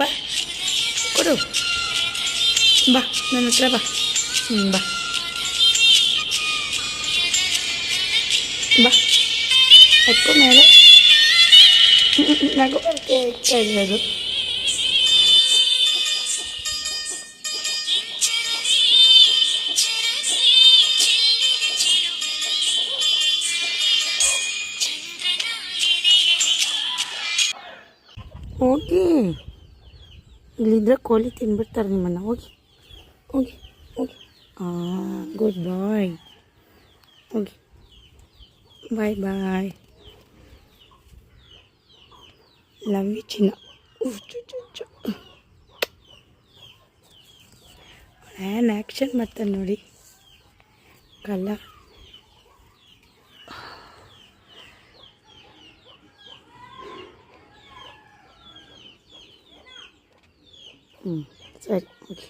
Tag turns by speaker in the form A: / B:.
A: ಬಾ ಕೊಡು ಬಾ ನನ್ನ ಹತ್ರ ಬಾ ಬಾ ಬಾ ಎಕ್ಕೋ ಮೇಲೆ ನಗು ಬರ್ತೆ ಅದು ಹೋಗಿ ಇಲ್ಲಿದ್ದರೆ ಕೋಳಿ ತಿನ್ಬಿಡ್ತಾರೆ ನಿಮ್ಮನ್ನು ಹೋಗಿ ಹೋಗಿ ಹೋಗಿ ಗುಡ್ ಬಾಯ್ ಹೋಗಿ ಬಾಯ್ ಬಾಯ್ ಲವ್ ಯು ಚಿನ್ನ ಆ್ಯನ್ ಆ್ಯಕ್ಷನ್ ಮಾಡ್ತಾನೆ ನೋಡಿ ಕಲ್ಲ ಸರಿ ಓಕೆ